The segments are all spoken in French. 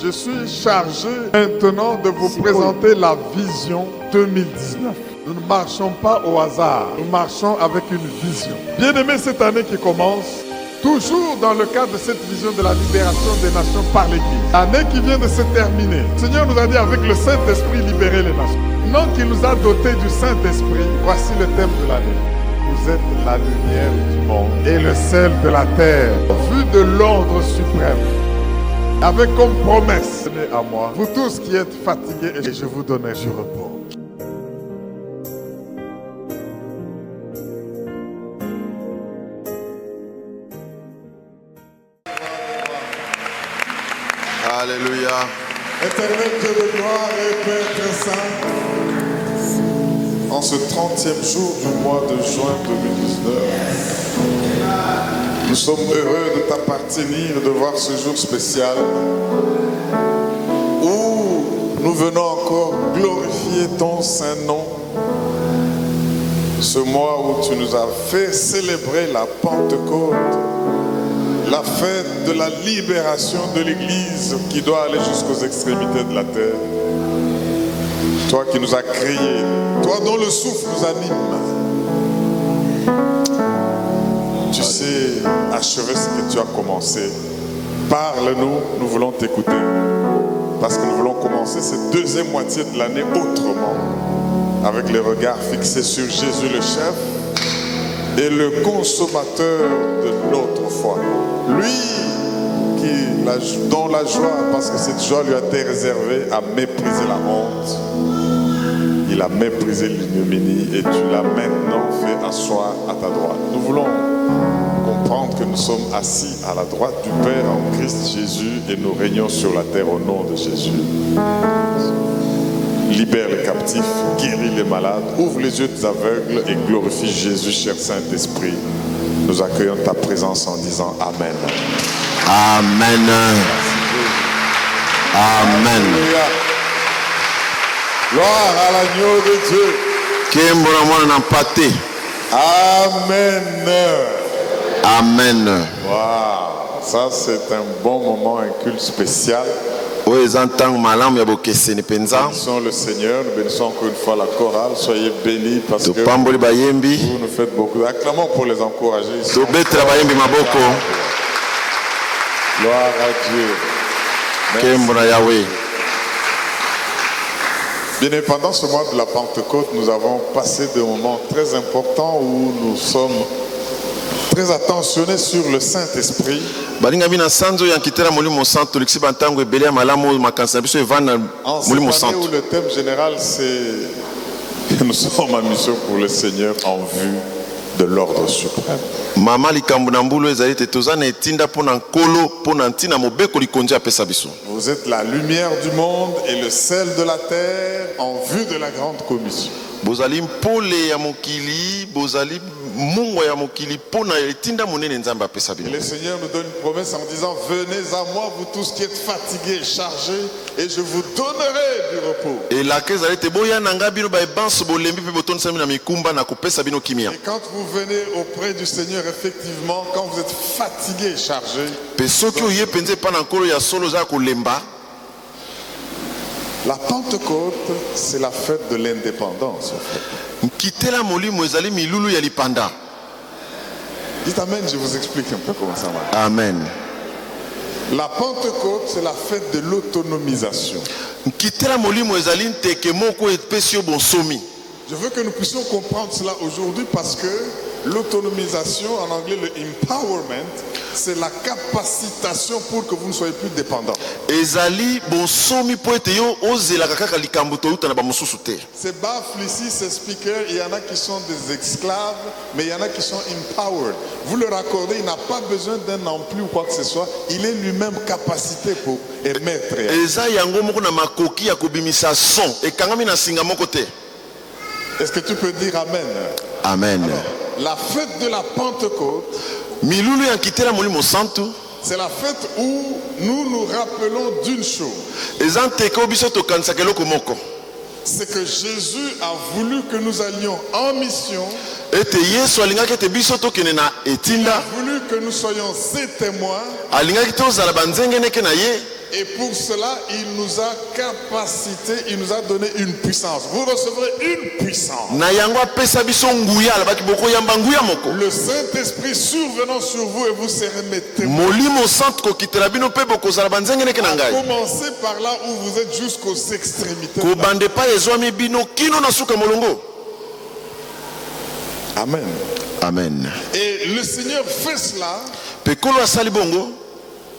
Je suis chargé maintenant de vous présenter la vision 2019. Nous ne marchons pas au hasard, nous marchons avec une vision. Bien-aimés, cette année qui commence, toujours dans le cadre de cette vision de la libération des nations par l'Église. L'année qui vient de se terminer, le Seigneur nous a dit avec le Saint-Esprit libérer les nations. Non qu'il nous a dotés du Saint-Esprit, voici le thème de l'année. Vous êtes la lumière du monde et le sel de la terre, au vu de l'ordre suprême. Avec comme promesse, venez à moi, vous tous qui êtes fatigués, et je vous donnerai du repos. Alléluia. Éternel Dieu de gloire et Père très saint, en ce 30e jour du mois de juin 2019, nous sommes heureux de t'appartenir, de voir ce jour spécial où nous venons encore glorifier ton saint nom. Ce mois où tu nous as fait célébrer la Pentecôte, la fête de la libération de l'Église qui doit aller jusqu'aux extrémités de la terre. Toi qui nous as créés, toi dont le souffle nous anime, tu sais achever ce que tu as commencé. Parle-nous, nous voulons t'écouter. Parce que nous voulons commencer cette deuxième moitié de l'année autrement, avec les regards fixés sur Jésus le chef et le consommateur de notre foi. Lui dont la joie, parce que cette joie lui a été réservée, a méprisé la honte. Il a méprisé l'ignominie et tu l'as maintenant fait asseoir à ta droite. Nous voulons comprendre que nous sommes assis à la droite du Père en Christ Jésus et nous régnons sur la terre au nom de Jésus. Libère les captifs, guéris les malades, ouvre les yeux des aveugles et glorifie Jésus, cher Saint-Esprit. Nous accueillons ta présence en disant Amen. Amen. Amen. Alléluia. Gloire à l'agneau de Dieu. Amen. Amen. Wow. Ça c'est un bon moment, un culte spécial. Nous bénissons le Seigneur, nous bénissons encore une fois la chorale. Soyez bénis parce que vous nous faites beaucoup. Acclamons pour les encourager. Gloire à Dieu. Merci. Bien, pendant ce mois de la Pentecôte, nous avons passé des moments très importants où nous sommes très attentionnés sur le Saint-Esprit. En cette année où le thème général c'est nous sommes en mission pour le Seigneur en vue de l'ordre suprême. Vous êtes la lumière du monde et le sel de la terre en vue de la grande commission. Le Seigneur nous donne une promesse en disant venez à moi vous tous qui êtes fatigués et chargés et je vous donnerai du repos. Et quand vous venez auprès du Seigneur, effectivement, quand vous êtes fatigués et chargés, la Pentecôte, c'est la fête de l'indépendance. Dites Amen, je vous explique un peu comment ça marche. Amen. La Pentecôte, c'est la fête de l'autonomisation. Je veux que nous puissions comprendre cela aujourd'hui parce que l'autonomisation, en anglais le empowerment, c'est la capacitation pour que vous ne soyez plus dépendants. Ces baffles ici, ces speakers, il y en a qui sont des esclaves, mais il y en a qui sont empowered. Vous leur accordez, il n'a pas besoin d'un ampli ou quoi que ce soit, il est lui-même capacité pour émettre. Est-ce que tu peux dire Amen? Amen. Alors, la fête de la Pentecôte, c'est la fête où nous nous rappelons d'une chose. C'est que Jésus a voulu que nous allions en mission. Il a voulu que nous soyons ses témoins. Et pour cela, il nous a capacité, il nous a donné une puissance. Vous recevrez une puissance. Le Saint-Esprit survenant sur vous et vous serez mes témoins. Commencez par là où vous êtes jusqu'aux extrémités. Amen. Amen. Et le Seigneur fait cela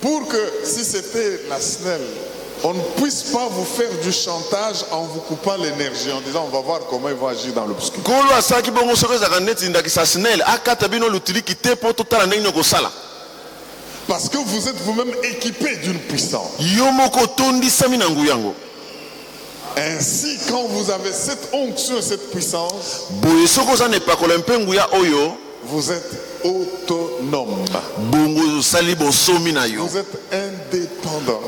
pour que si c'était la SNEL, on ne puisse pas vous faire du chantage en vous coupant l'énergie, en disant on va voir comment ils vont agir dans l'obscur. Parce que vous êtes vous-même équipé d'une puissance. Ainsi, quand vous avez cette onction, cette puissance, vous êtes autonome. Vous êtes indépendant.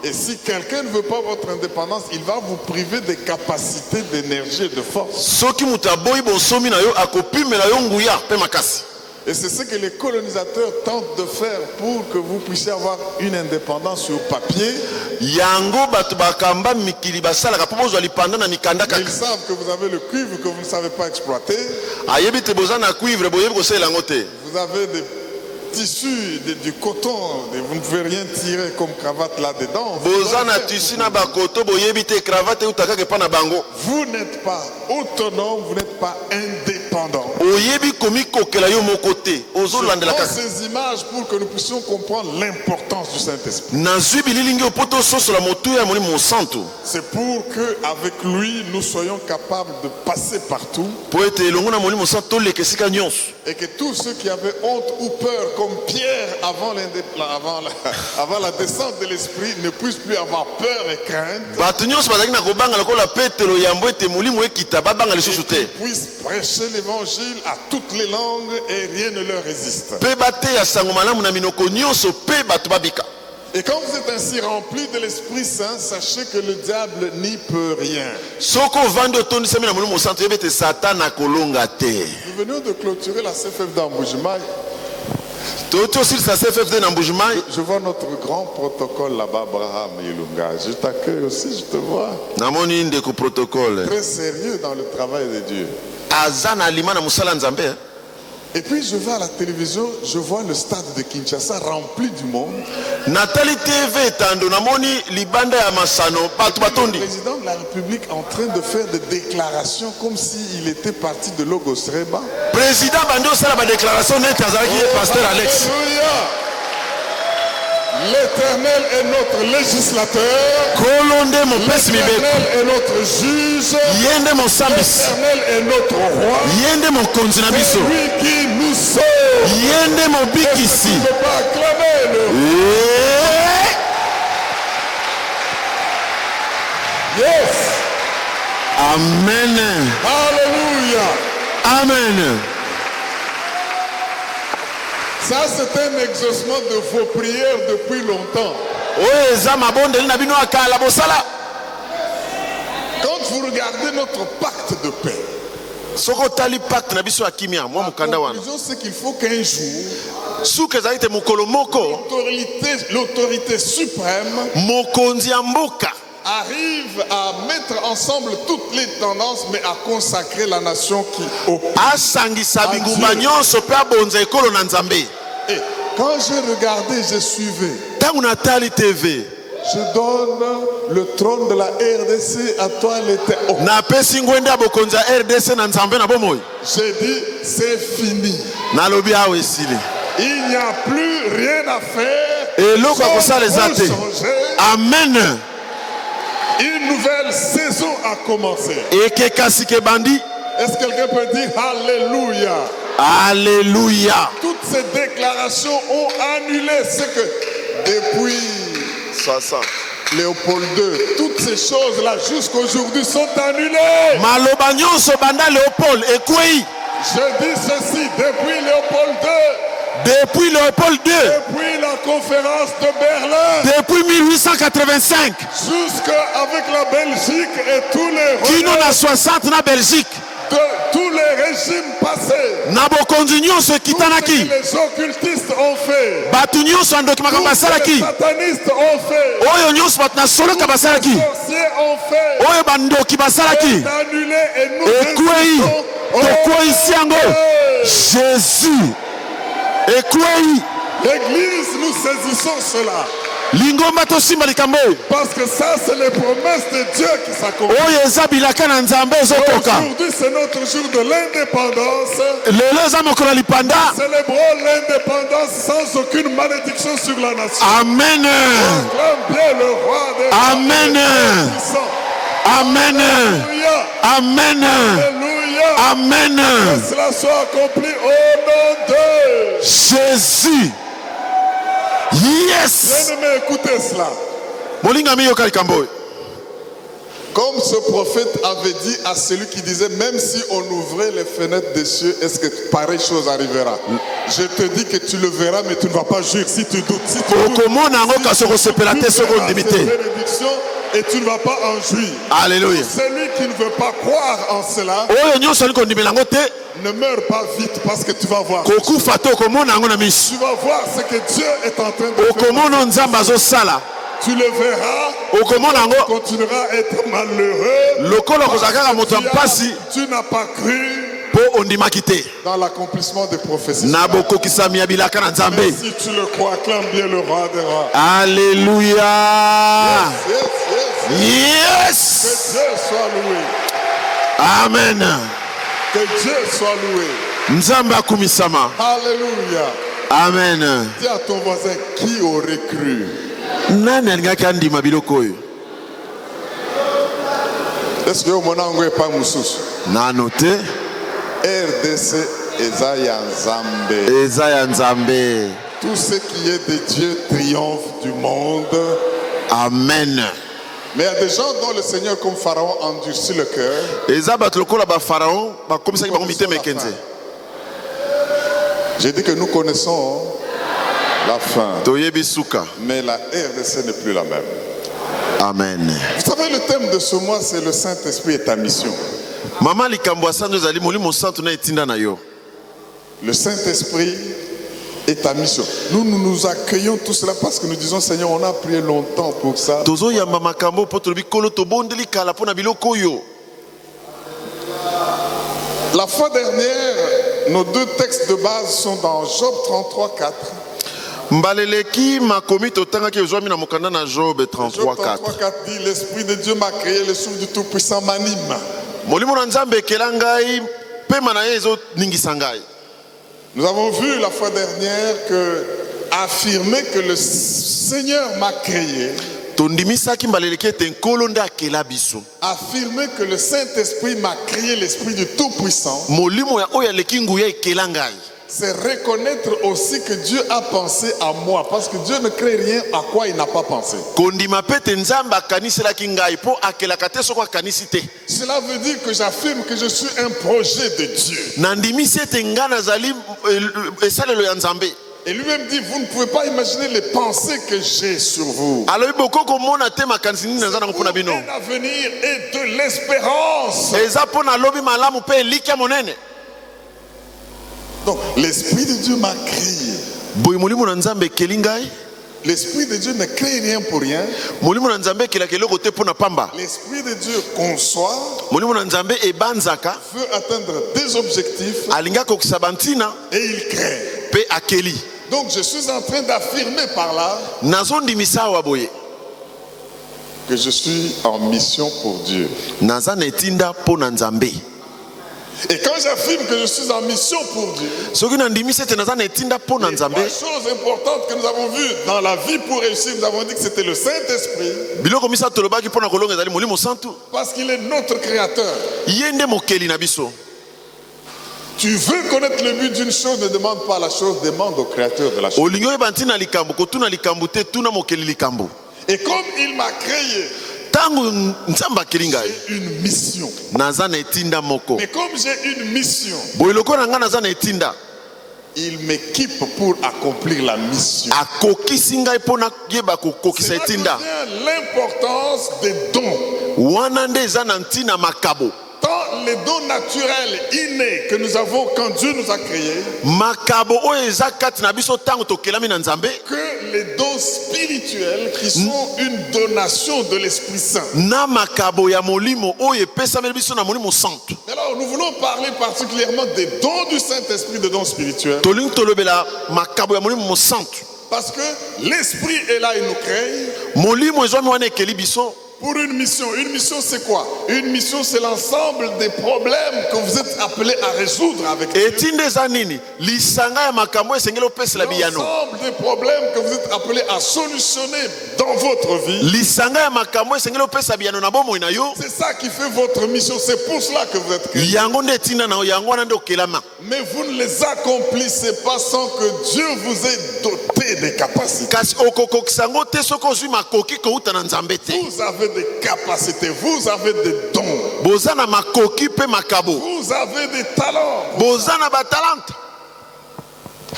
Et si quelqu'un ne veut pas votre indépendance, il va vous priver des capacités d'énergie et de force. Et c'est ce que les colonisateurs tentent de faire pour que vous puissiez avoir une indépendance sur papier. Ils savent que vous avez le cuivre que vous ne savez pas exploiter. Vous avez des tissus, du coton, vous ne pouvez rien tirer comme cravate là-dedans. Vous n'êtes pas autonome, vous n'êtes pas indépendant. Ces images pour que nous puissions comprendre l'importance du Saint-Esprit. C'est pour que avec lui nous soyons capables de passer partout. Et que tous ceux qui avaient honte ou peur comme Pierre avant la descente de l'Esprit ne puissent plus avoir peur et crainte. Et puissent prêcher l'évangile à toutes les langues et rien ne leur résiste. Et quand vous êtes ainsi rempli de l'Esprit Saint, sachez que le diable n'y peut rien. Nous venons de clôturer la CFF d'Amboujima. Je vois notre grand protocole là-bas, Abraham Ilunga. Je t'accueille aussi, je te vois. Très sérieux dans le travail de Dieu. Et puis je vais à la télévision, je vois le stade de Kinshasa rempli du monde. Le président de la République en train de faire des déclarations comme s'il était parti de Logos Reba. Président Bando sala ba déclaration net azaki pasteur Alex. L'Éternel est notre législateur. L'Éternel est notre juge. L'Éternel est notre roi. C'est lui qui nous sauve. Est-ce que tu ne peux pas acclamer le Yes. Amen. Alléluia. Amen. Ça, c'est un exaucement de vos prières depuis longtemps. Quand vous regardez notre pacte de paix, la conclusion, c'est qu'il faut qu'un jour, l'autorité suprême arrive à mettre ensemble toutes les tendances, mais à consacrer la nation qui oppose. Et quand j'ai regardé, j'ai suivi. Je donne le trône de la RDC à toi, l'Éternel. J'ai dit, c'est fini. Il n'y a plus rien à faire. Amen. Une nouvelle saison a commencé. Est-ce que quelqu'un peut dire Alléluia? Alléluia. Toutes ces déclarations ont annulé ce que depuis 60. Léopold II, toutes ces choses-là jusqu'aujourd'hui sont annulées. Je dis ceci, depuis Léopold II. Depuis Léopold II. Depuis la conférence de Berlin. Depuis 1885. Jusqu'avec la Belgique et tous les relais. 60 na Belgique. De tous les les régimes passés, na bokonzi nyonso tout ce que ekitanaki les occultistes ont fait, bato nyonso ya ndokimaka tout ce que basalaki les satanistes ont fait, oyo nyonso bato na soloka les basalaki sorciers ont fait, oyo bandoki basalaki est annulé et nous ekwei insistons au tokweyisi yango Dieu. jésus ekwei L'église, nous saisissons cela. lingomba tosimba likambo oyo Parce que ça, c'est les promesses de Dieu qui s'accomplissent. oyo eza bilaka na nzambe ezotoka Aujourd'hui, c'est notre jour de l'indépendance. lelo eza mokolo ya lipanda Célébrons l'indépendance sans aucune malédiction sur la nation. amen Acclame bien le roi des rois, Amen. le puissant. amen Alléluia. amen Alléluia. amen Que cela soit accompli au nom de jésus yes Bien-aimé, écoutez cela. molingami yoka likambo oyo Comme ce prophète avait dit à celui qui disait, même si on ouvrait les fenêtres des cieux, est-ce que pareille chose arrivera? Je te dis que tu le verras, mais tu ne vas pas jouir si tu doutes. Si tu doutes, okomona yango kasi okosepela te soki verras ondimi ces te bénédictions et tu ne vas pas en jouir. alleluya Celui qui ne veut pas croire en cela oyo nyonso ali kondimela yango te ne meurt pas vite parce que tu vas voir. kokufa te okomona yango na miso Tu vas voir ce que Dieu est en train de faire. okomona nzambe azosala Tu le verras, okomona tu yango continueras à être malheureux. lokola okozala kaka moto ya mpasi Tu n'as pas cru mpo ondimaki te dans l'accomplissement des prophéties. na bokokisami ya bilaka na nzambe Mais si tu le crois, acclame bien le roi des rois. alleluya Yes, yes, yes. yes Que Dieu soit loué. amen Que Dieu soit loué. nzambe akumisama Alléluia. amen Dis à ton voisin, qui aurait cru? nani alingaki andima biloko oyo Est-ce que mon ango est pas moussus? nano te RDC eza ya Nzambe. eza ya nzambe Tout ce qui est de Dieu triomphe du monde. amen Mais il y a des gens dont le Seigneur, comme Pharaon, endurcit le cœur. eza bato lokola bafaraon bakomisaki bango mitema ekenze J'ai dit que nous connaissons la fin. toyebi suka Mais la RDC n'est plus la même. amen Vous savez, le thème de ce mois, c'est le Saint-Esprit et ta mission. mama likambo ya sanzo ezali molimo santu na etinda na yo Le Saint-Esprit et ta mission. Nous accueillons tout cela parce que nous disons, Seigneur, on a prié longtemps pour ça. tozoyamba makambo mpo tolobi kolo tobondeli kala mpo na biloko oyo La fois dernière, nos deux textes de base sont dans Job 33, 4. mbaleleki makomi totangaki ezwami na mokanda na job Job 33 33, 4 4 dit, l'Esprit de Dieu m'a créé, le souffle du Tout-Puissant m'anime. molimo na nzambe ekela ngai pema na ye ezoningisa ngai Nous avons vu la fois dernière que affirmer que le Seigneur m'a créé, tondimisaki mbaleleki ete nkolo nde akela biso affirmer que le Saint-Esprit m'a créé, l'Esprit du Tout-Puissant, molimo ya oyo aleki nguya ekela ngai c'est reconnaître aussi que Dieu a pensé à moi. Parce que Dieu ne crée rien à quoi il n'a pas pensé. kondima mpe ete nzambe akaniselaki ngai mpo akelaka te soko akanisi te Cela veut dire que j'affirme que je suis un projet de Dieu. nandimisi ete ngai nazali esalelo ya nzambe Et lui-même dit, vous ne pouvez pas imaginer les pensées que j'ai sur vous. alobi bokokomona te makanisi nini naza nango mpo na bino Un avenir et de l'espérance. eza mpo na lobi malamu mpe elikya monene Donc, l'Esprit de Dieu m'a créé. boye molimo na nzambe ekeli ngai L'Esprit de Dieu ne crée rien pour rien. molimo na nzambe ekelaka eloko te mpo na pamba L'Esprit de Dieu conçoit, molimo na nzambe ebanzaka veut atteindre des objectifs alingi akokisa bantina et il crée. mpe akeli Donc, je suis en train d'affirmer par là nazondimisa awa boye que je suis en mission pour Dieu. naza na etinda mpo na nzambe Et quand j'affirme que je suis en mission pour Dieu, soki nandimisi ete naza na etinda mpo na les nzambe trois choses importantes que nous avons vues dans la vie pour réussir, nous avons dit que c'était le Saint-Esprit, biloko misato tolobaki mpo na kolonga ezali molimo santu parce qu'il est notre créateur. ye nde mokeli na biso Tu veux connaître le but d'une chose, ne demande pas la chose, demande au créateur de la chose. olingi oyeba ntina likambo kotuna likambo te tuna mokeli likambo Et comme il m'a créé, ntango nzambe akeli ngai j'ai une mission. naza na etinda moko Mais comme j'ai une mission, boye lokola na ngai naza na etinda il m'équipe pour accomplir la mission. akokisi ngai mpo nayeba kokokisa C'est là que etinda vient l'importance des dons. wana nde eza na ntina makabo Tant les dons naturels innés que nous avons quand Dieu nous a créés, que les dons spirituels qui sont une donation de l'Esprit Saint. Alors nous voulons parler particulièrement des dons du Saint-Esprit, des dons spirituels. Parce que l'Esprit est là, il nous crée pour une mission. Une mission, c'est quoi? Une mission, c'est l'ensemble des problèmes que vous êtes appelés à résoudre avec Dieu. L'ensemble des problèmes que vous êtes appelés à solutionner dans votre vie. C'est ça qui fait votre mission. C'est pour cela que vous êtes créés. Mais vous ne les accomplissez pas sans que Dieu vous ait doté des capacités. Vous avez des capacités, vous avez des dons, vous avez des talents.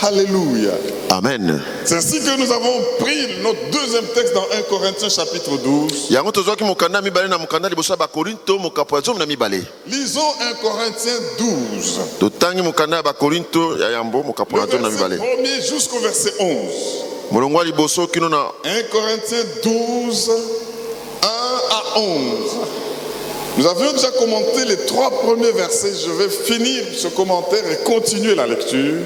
Alléluia. Amen. C'est ainsi que nous avons pris notre deuxième texte dans 1 Corinthiens chapitre 12. Lisons 1 Corinthiens 12. Verset 1er jusqu'au verset 11. 1 Corinthiens 12, 1 à 11. Nous avions déjà commenté les 3 premiers versets. Je vais finir ce commentaire et continuer la lecture.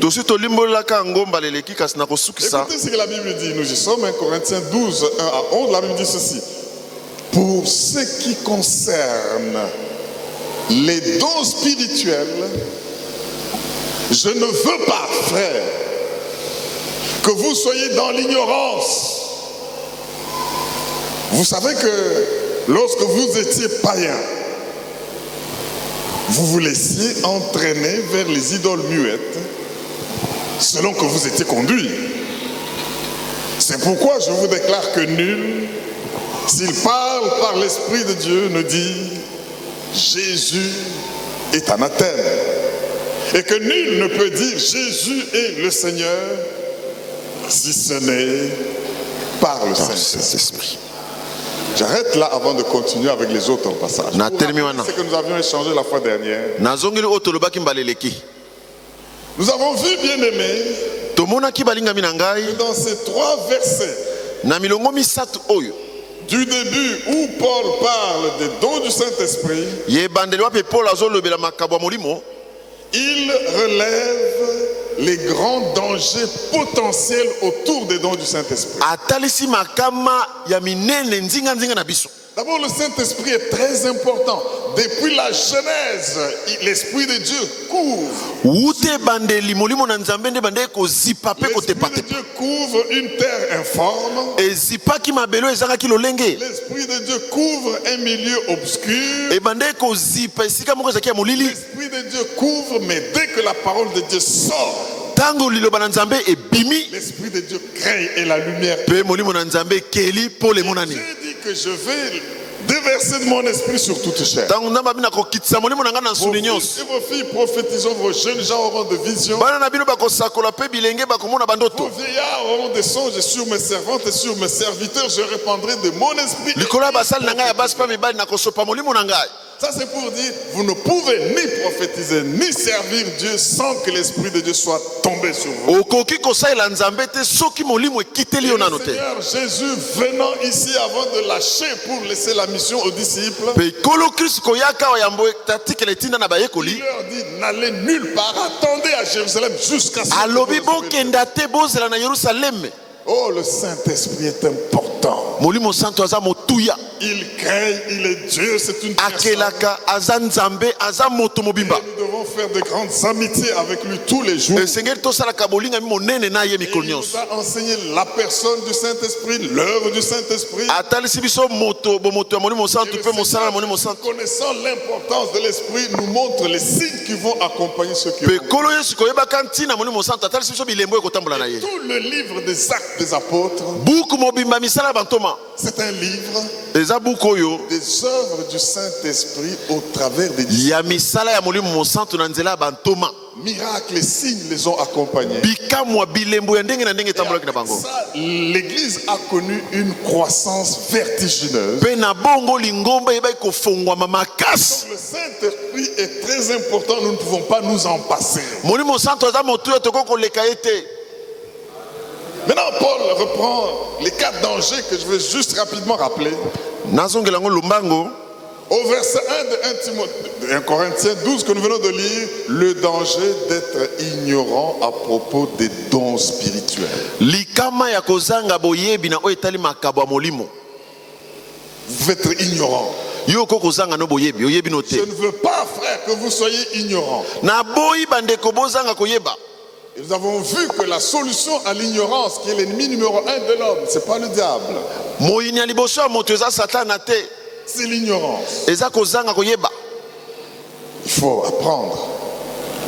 Écoutez ce que la Bible dit. Nous y sommes, 1 Corinthiens 12, 1 à 11. La Bible dit ceci. Pour ce qui concerne les dons spirituels, je ne veux pas, frère, que vous soyez dans l'ignorance. Vous savez que lorsque vous étiez païen, vous vous laissiez entraîner vers les idoles muettes selon que vous étiez conduit. C'est pourquoi je vous déclare que nul, s'il parle par l'Esprit de Dieu, ne dit Jésus est anathème. Et que nul ne peut dire Jésus est le Seigneur si ce n'est par le Saint-Esprit. J'arrête là avant de continuer avec les autres passages. C'est que nous avions échangé la fois dernière. Nous avons vu, bien aimé, dans ces 3 versets, du début où Paul parle des dons du Saint-Esprit, il relève les grands dangers potentiels autour des dons du Saint-Esprit. D'abord, le Saint-Esprit est très important. Depuis la Genèse, l'Esprit de Dieu couvre. L'Esprit de Dieu couvre une terre informe. L'Esprit de Dieu couvre un milieu obscur. L'Esprit de Dieu couvre, mais dès que la parole de Dieu sort, l'Esprit de Dieu crée et la lumière. Dieu dit que je vais déverser de mon esprit sur toute chair. Vos fils et vos filles prophétiseront, vos jeunes gens auront de visions. Vos vieillards auront des songes, et sur mes servantes et sur mes serviteurs, je répandrai de mon esprit. Ça c'est pour dire, vous ne pouvez ni prophétiser, ni servir Dieu sans que l'Esprit de Dieu soit tombé sur vous. Le Seigneur Jésus venant ici avant de lâcher pour laisser la mission aux disciples, il leur dit, n'allez nulle part, attendez à Jérusalem jusqu'à ce que oh, le Saint-Esprit est important. Il crée, il est Dieu, c'est une personne. Et nous devons faire de grandes amitiés avec lui tous les jours. Il nous a enseigné la personne du Saint-Esprit, l'œuvre du Saint-Esprit. Connaissant l'importance de l'Esprit, nous montre les signes qui vont accompagner ceux qui vont. Tout le livre des Actes des Apôtres, c'est un livre des œuvres du Saint-Esprit au travers des disciples. miracles et signes les ont accompagnés. bikamwa bilembo ya ndenge na ndenge etambolaki na bango. Ça, l'Église a connu une croissance vertigineuse. Pe na bongo lingomba yebaki kofongwama makasi. Le Saint-Esprit est très important, nous ne pouvons pas nous en passer. Molimo santo aza motuya tokoki koleka ye te. Maintenant, Paul reprend les 4 dangers que je veux juste rapidement rappeler. Nazongela ngo lumbango. Au verset 1 de 1 Corinthiens 12 que nous venons de lire, le danger d'être ignorant à propos des dons spirituels. Likama ya kozanga boyebi na oyo etali makabo ya molimo. Vous êtes ignorant. Yo ko kozanga no boyebi, oyebi no te. Je ne veux pas, frère, que vous soyez ignorant. Na boyi bandeko bozanga koyeba. Et nous avons vu que la solution à l'ignorance, qui est l'ennemi numéro 1 de l'homme, c'est pas le diable. Moyini ya liboso ya moto eza satana te. C'est l'ignorance. Eza kozanga koyeba. Il faut apprendre.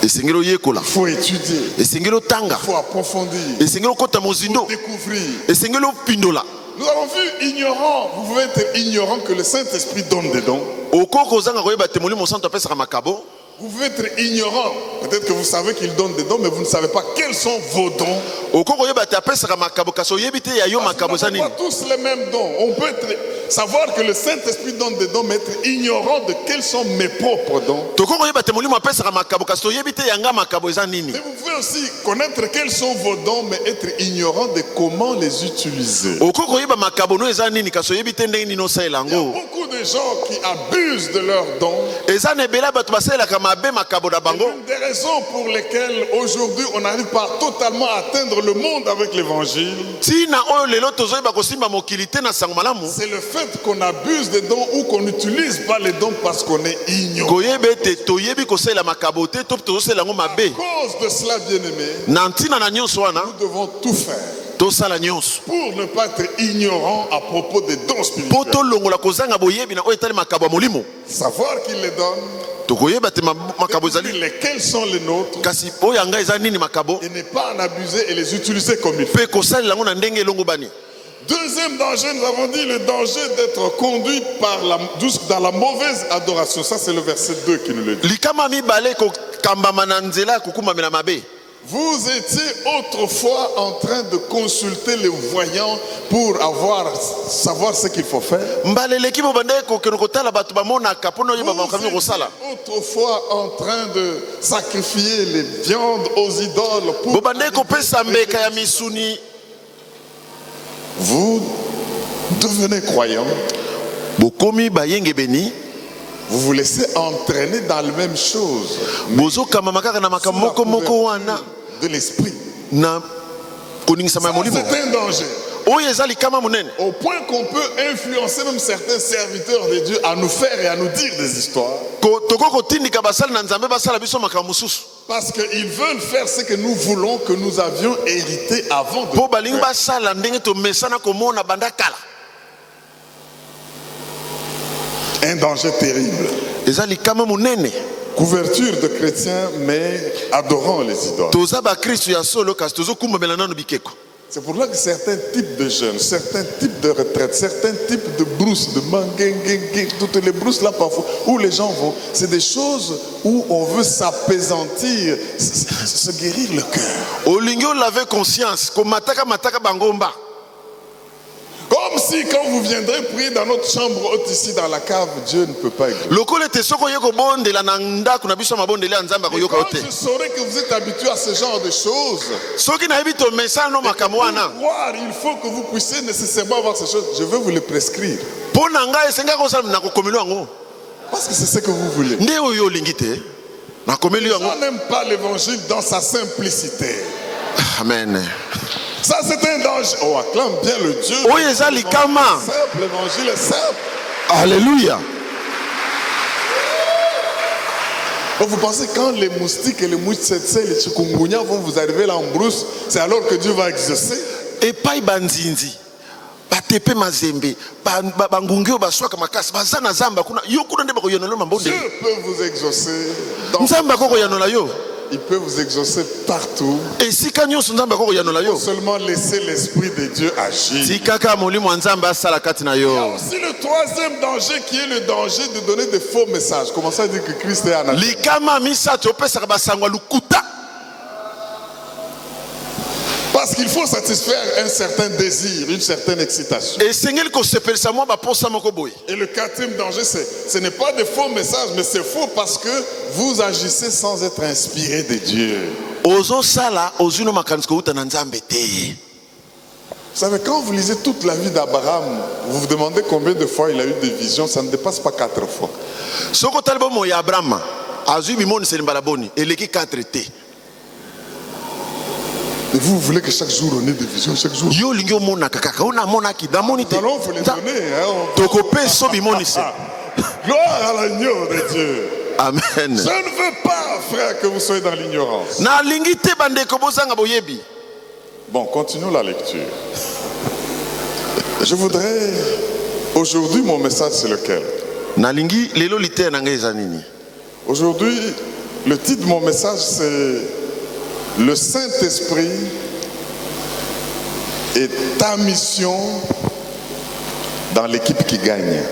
Esengeli oyekola. Il faut étudier. Esengeli otanga. Il faut approfondir. Esengeli okota mozindo. Découvrir. Esengeli opindola. Nous avons vu ignorant. Vous pouvez être ignorant que le Saint-Esprit donne des dons. Oko kozanga koyeba te molimo santo apesaka makabo. Vous pouvez être ignorant. Peut-être que vous savez qu'il donne des dons, mais vous ne savez pas quels sont vos dons. Oko koyeba te apesaka makabo kaso oyebi te ya yo makabo za nini. Pas tous les mêmes dons. On peut savoir que le Saint-Esprit donne des dons, mais être ignorant de quels sont mes propres dons. Toko koyeba te molimo apesaka makabo kaso oyebi te yanga makabo za nini. Mais vous pouvez aussi connaître quels sont vos dons, mais être ignorant de comment les utiliser. Oko koyeba makabo no eza nini kaso oyebi te ndenge nini osalela Il y a yango. beaucoup de gens qui abusent de leurs dons. Eza na ebele bato basalelaka mabe makabo na bango. Une des raisons pour lesquelles aujourd'hui on n'arrive pas totalement à atteindre le monde avec l'évangile, Tina oyo lelo tozoyeba kosimba mokili te na sango malamu. c'est le fait qu'on abuse des dons ou qu'on n'utilise pas les dons parce qu'on est ignorant. Koyeba ete toyebi kosalela makabo te to tozosalela yango À mabe. cause de cela, bien-aimés, Na ntina na nyonso wana nous devons tout faire tosala nyonso. pour ne pas être ignorant à propos des dons Po spirituels. tolongola kozanga boyebi na oyo etali makabo ya molimo. Savoir qu'il les donne, Tokoyeba te makabo ezali. lesquels sont les nôtres, Kasi oyo yanga eza nini makabo. et ne pas en abuser et les utiliser comme il faut. Pe kosalela yango na ndenge elongo bani. Deuxième danger, nous avons dit le danger d'être conduit dans la mauvaise adoration. Ça, c'est le verset 2 qui nous le dit. Likama mibale kokambama na nzela kokumamela mabe. Vous étiez autrefois en train de consulter les voyants pour savoir ce qu'il faut faire. Mbaleleki bo bande kokeno kotala bato bamonaka pona oyeba makambi kosala. Autrefois en train de sacrifier les viandes aux idoles pour... Bo bande kopesa mbeka ya misuni. Vous devenez croyant. Bokomi bayenge beni. Vous vous laissez entraîner dans la même chose. Bozo kama makaka na makamoko moko wana. De l'esprit. Na koningisa Ça, molimo. c'est un danger. Oyo ezali kama munene. Au point qu'on peut influencer même certains serviteurs de Dieu à nous faire et à nous dire des histoires. Toko kotindika basali na nzambe basala biso makambo mususu. Parce qu'ils veulent faire ce que nous voulons, que nous avions hérité avant de Po balingi basala ndenge to mesana komona banda kala. un danger terrible. Ezali kama munene. Couverture de chrétiens, mais adorant les idoles. Toza ba Kristo ya solo kasi tozo kumbamela nano bikeko. C'est pour là que certains types de jeunes, certains types de retraites, certains types de brousses, de manguinguinguin, toutes les brousses là parfois, où les gens vont, c'est des choses où on veut s'apaisantir, se guérir le cœur. Olingi olave conscience ko mataka bangomba. Comme si quand vous viendrez prier dans notre chambre haute ici dans la cave, Dieu ne peut pas écouter. Lokole te soko yeko bondela na ndako na biso mabondela ya nzamba ko yoka Quand ote. je saurai que vous êtes habitué à ce genre de choses, Soki na yebi to mesana no makambo wana. pour croire, il faut que vous puissiez nécessairement avoir ces choses. Je vais vous les prescrire. Pona nga esenga ko sala na ko komelo yango. Parce que c'est ce que vous voulez. Nde oyo olingi te. Na komelo yango. On n'aime pas l'évangile dans sa simplicité. Amen. Ça, c'est un danger. Oh, acclame bien le Dieu. Oyo ezali kama. Simple, l'évangile est simple. Alléluia. Oh, vous pensez quand les moustiques et les mouches tsetse, les chikungunya vont vous arriver là en brousse, c'est alors que Dieu va exaucer? Epai banzinzi. Batepe mazembe. Bangungi baswaka makasi. Bazana zamba kuna. Yo kuna nde bako yonola mambonde. Dieu peut vous exaucer. Nzamba koko yanola yo. il peut vous exaucer partout. esika nyonso nzambe akokoyanola yo. Seulement laisser l'Esprit de Dieu agir. tikaka molimo wa nzambe asala kati na Il y a yo. aussi le troisième danger qui est le danger de donner des faux messages. Comment ça dire que Christ est en Nazareth? likama misato opesaka basango ya lukuta. Parce qu'il faut satisfaire un certain désir, une certaine excitation. esengeli kosepelisa mwa baposa moko boye. Et le quatrième danger, ce n'est pas des faux messages, mais c'est faux parce que vous agissez sans être inspiré de Dieu. ozosala ozwi no makanisi kouta na nzambe te. Vous savez, quand vous lisez toute la vie d'Abraham, vous vous demandez combien de fois il a eu des visions, ça ne dépasse pas 4 fois. soki otali bomo ya abrahama azwi bimoniseli mbala boni eleki 4 te. Et vous voulez que chaque jour on ait des visions, chaque jour. yo olingi omonaka kaka ona amonaki damoni te. Nous allons vous les donner. tokopesa bimoniseli. Gloire à l'agneau de Dieu. amen. Je ne veux pas, frère, que vous soyez dans l'ignorance. nalingi te bandeko bozanga boyebi. Bon, continuons la lecture. Je voudrais... Aujourd'hui, mon message, c'est lequel? nalingi lelo liteya na ngai eza nini. Aujourd'hui, le titre de mon message, c'est le Saint-Esprit et ta mission dans l'équipe qui gagne.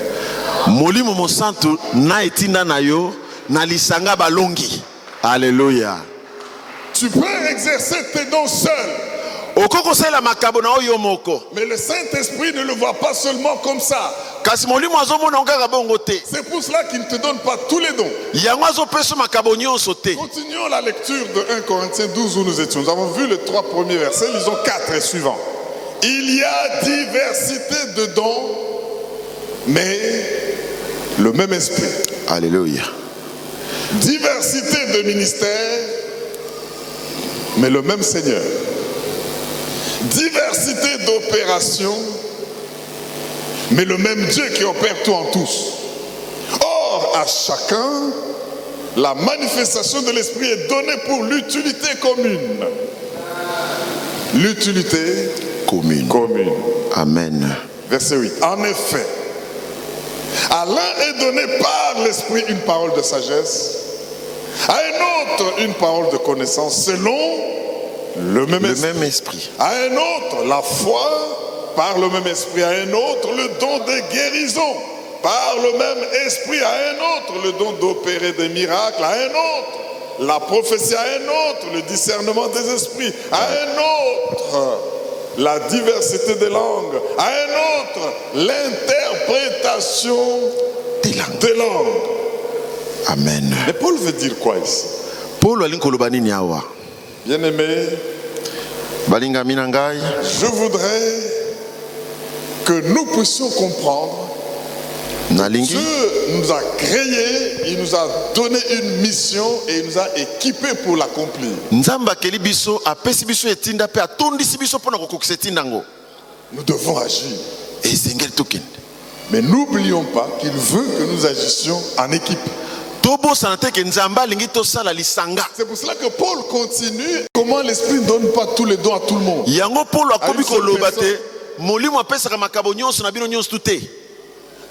molimo mosantu na etinda na yo na lisanga balongi. Alléluia. Tu peux exercer tes dons seul, okokosala makabo na oyo moko. mais le Saint-Esprit ne le voit pas seulement comme ça. kasi molimo azomona okaka bongo te. C'est pour cela qu'il ne te donne pas tous les dons. yango azopesa makabo nyonso te. Continuons la lecture de 1 Corinthiens 12 où nous étions. Nous avons vu les 3 premiers versets, lisons 4 et suivants. Il y a diversité de dons, mais le même esprit. Alléluia. Diversité de ministères, mais le même Seigneur. Diversité d'opérations, mais le même Dieu qui opère tout en tous. Or, à chacun, la manifestation de l'Esprit est donnée pour l'utilité commune. L'utilité commune. Amen. Verset 8. En effet, à l'un est donné par l'Esprit une parole de sagesse, à un autre une parole de connaissance selon le même esprit. À un autre la foi par le même esprit, à un autre le don de guérison par le même esprit, à un autre le don d'opérer des miracles, à un autre la prophétie, à un autre le discernement des esprits, à un autre la diversité des langues, à un autre l'interprétation des langues. Amen. Mais Paul veut dire quoi ici? Paul alingi koloba nini awa? Bien-aimé, balingami na ngai, je voudrais que nous puissions comprendre. nalingi Dieu nous a créés, il nous a donné une mission et il nous a équipés pour l'accomplir. nzambe akeli biso apesi biso etinda mpe atondisi biso mpona kokokisa etinda yango. Nous devons agir. esengeli tokende. Mais n'oublions pas qu'il veut que nous agissions en équipe. tobosana te ke nzambe alingi tosala lisanga. C'est pour cela que Paul continue. Comment l'Esprit ne donne pas tous les dons à tout le monde? yango Paul akomi koloba te molimo apesaka makabo nyonso na bino nyonso te.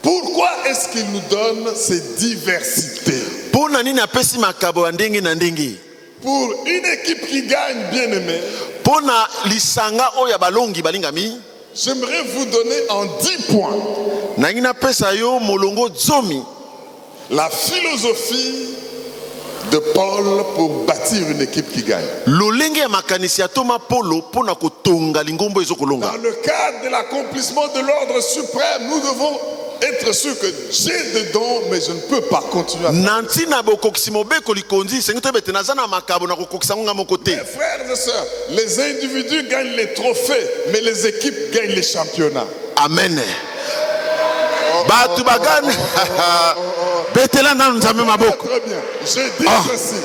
Pourquoi est-ce qu'il nous donne ces diversités? mpona nini apesi makabo ya ndenge na ndenge? Pour une équipe qui gagne, bien aimé, mpona lisanga oyo ya balongi balingami, j'aimerais vous donner en 10 points nangi napesa yo molongo zomi la philosophie de Paul pour bâtir une équipe qui gagne. lolenge ya makanisi ya toma polo mpona kotonga lingombo ezokolonga. Dans le cadre de l'accomplissement de l'ordre suprême, nous devons être sûrs que j'ai des dons, mais je ne peux pas continuer à faire. na ntina bokokisi mobeko likonzi sengi toyebete naza na makabo na kokokisa ngo nga moko te. Mes frères et sœurs, les individus gagnent les trophées, mais les équipes gagnent les championnats. Amen. Batu bagani betela na nzambe maboko. Très bien. Je dis ceci.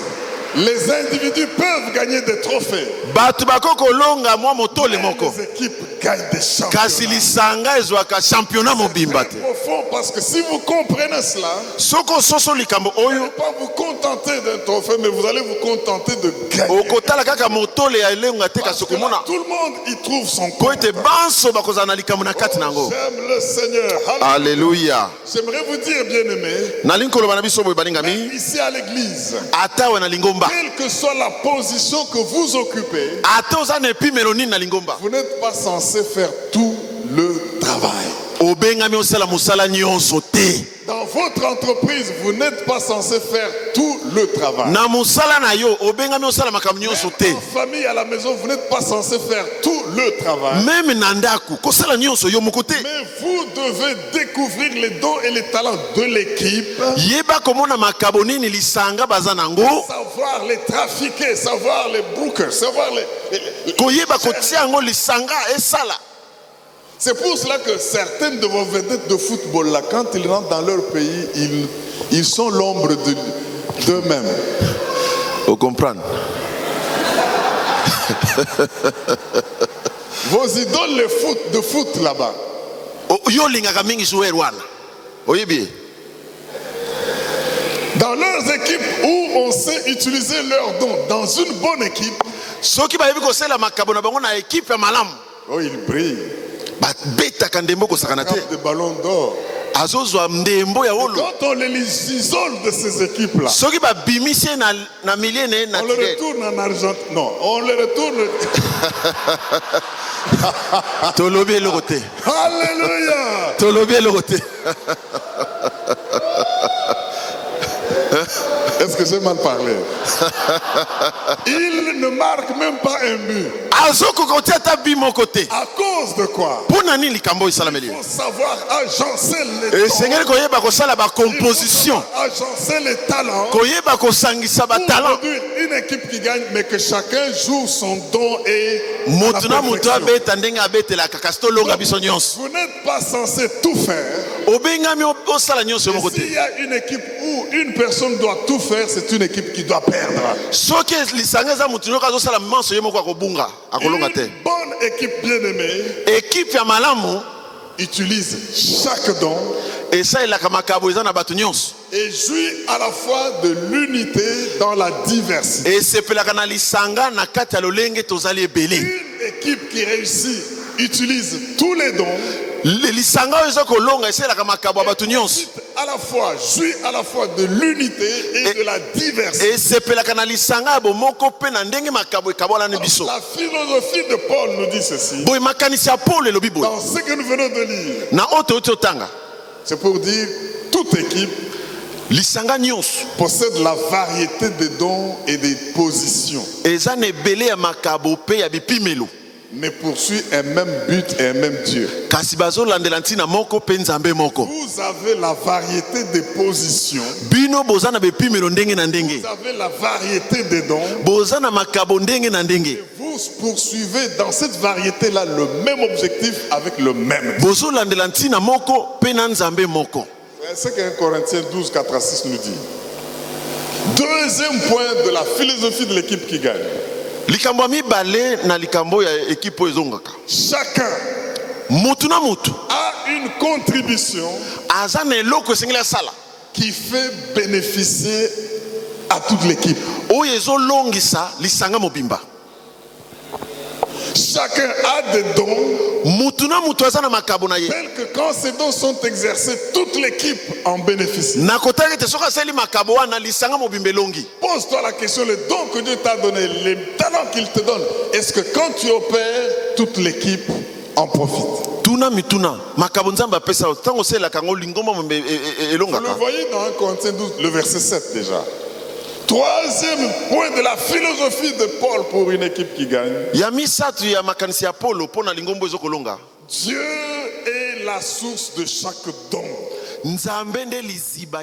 Les individus peuvent gagner des trophées. Batu bakoko longa mwa motole moko. Les équipes gagnent des championnats. Kasi lisanga ezwaka championnat mobimba te. C'est profond parce que si vous comprenez cela, Soko soso likambo vous oyo n'allez pas vous contenter d'un trophée, mais vous allez vous contenter de gagner. okotala kaka motole ya elenga te kasi Parce que là, okomona tout le monde y trouve son po compte. ete banso bakozala na likambo na kati nango. J'aime le Seigneur. Alléluia. J'aimerais vous dire, bien-aimés, nalingi koloba na biso boye balingami ici à l'église, ata we na lingomba lingomba. Quelle que soit la position que vous occupez, Ate oza na epimelo nini na lingomba. vous n'êtes pas censé faire tout le travail. Obengami osala musala nyonso te. Dans votre entreprise, vous n'êtes pas censé faire tout le travail. Na musala na yo obengami osala makambo nyonso te. En famille, à la maison, vous n'êtes pas censé faire tout le travail. Même na ndaku kosala nyonso yo moko te. Mais vous devez découvrir les dons et les talents de l'équipe. Yeba komona makambo nini lisanga baza nango. Savoir les trafiquer, savoir les bookers, savoir les... Koyeba kotia yango lisanga esala. C'est pour cela que certaines de vos vedettes de football, là, quand ils rentrent dans leur pays, ils sont l'ombre d'eux-mêmes. Vous comprenez? Vos idoles de foot là-bas. Yo lingaka mingi jouer wana. Oyebi. Dans leurs équipes où on sait utiliser leurs dons, dans une bonne équipe. Soki ba yebi ko sela makabo na bango na équipe ya malamu. Oh, ils brillent. Beta kandembo ko sakana te. De ballons d'or. Azozwa ndembo ya wolo. Quand on les isole de ces équipes-là, Soki ba bimise na miliene na on le retourne en Argentine. Non, on le retourne. Tolobi eloko te. Alléluia. Tolobi eloko te. Est-ce que j'ai mal parlé? Il ne marque même pas un but. Azoko kotia ta bi mon côté. À cause de quoi? Pona nini likambo isalameli. Il faut savoir agencer les Et Seigneur koyeba ko sala ba composition. Agencer les talents. Koyeba ko sangisa ba talent. Produire une équipe qui gagne, mais que chacun joue son don et Motuna muto abeta ndenge abetela kakasto longa biso nyonso. vous n'êtes pas censé tout faire. Obengami osala nyonso mon côté. S'il y a une équipe où une personne doit tout faire, c'est une équipe qui doit perdre. Soki lisanga za mutu nyoka zosala manso yemo kwa kobunga akolonga te. Une bonne équipe bien-aimée Équipe ya malamu utilise chaque don et ça il a makabo eza na batu nyonso. et jouit à la fois de l'unité dans la diversité. Et sepelaka na lisanga na kati ya lolenge tozali ebele. Une équipe qui réussit utilise tous les dons. Lisanga ezo kolonga eselaka makabo ya batu nyonso. À la fois jouit à la fois de l'unité et de la diversité. Et sepelaka na lisanga bo moko pe na ndenge makabo ekabola na biso. La philosophie de Paul nous dit ceci. Boy makanisi ya Paul elobi boy. Dans ce que nous venons de lire, Na oto otanga. c'est pour dire toute équipe Lisanga nyonso possède la variété des dons et des positions, eza na ebele ya makabo pe ya bipimelo. mais poursuit un même but et un même Dieu. Kasi bazolandela ntina moko pe nzambe moko. Vous avez la variété des positions, Bino boza na bipimelo ndenge na ndenge. vous avez la variété des dons. Boza na makabo ndenge na ndenge. Vous poursuivez dans cette variété-là le même objectif avec le même Dieu. Bozolandela ntina moko pe na nzambe moko. C'est ce qu'un Corinthiens 12, 4 à 6 nous dit. Deuxième point de la philosophie de l'équipe qui gagne. Likambo mibale na likambo ya ekipo ezongaka. Chacun Mutu na mutu a une contribution aza na eloko esengeli asala qui fait bénéficier à toute l'équipe. oyo ezolongisa lisanga mobimba. Chacun a des dons Mutu na mutu aza na makabo na ye. tels que quand ces dons sont exercés, toute l'équipe en bénéficie. Na kotaki te soki asali makabo wana lisanga mobimba elongi. Pose-toi la question, les dons que Dieu t'a donnés, les talents qu'il te donne, est-ce que quand tu opères, toute l'équipe en profite? Tuna mituna makabo nzambe apesa tango osalelaka yango lingomba mombe Vous le elongaka. voyez dans 1 Corinthiens 12, le verset 7 déjà. Troisième point de la philosophie de Paul pour une équipe qui gagne. Ya misato ya makanisi ya Polo mpo na lingombo ezokolonga. Dieu est la source de chaque don. Nzambe nde liziba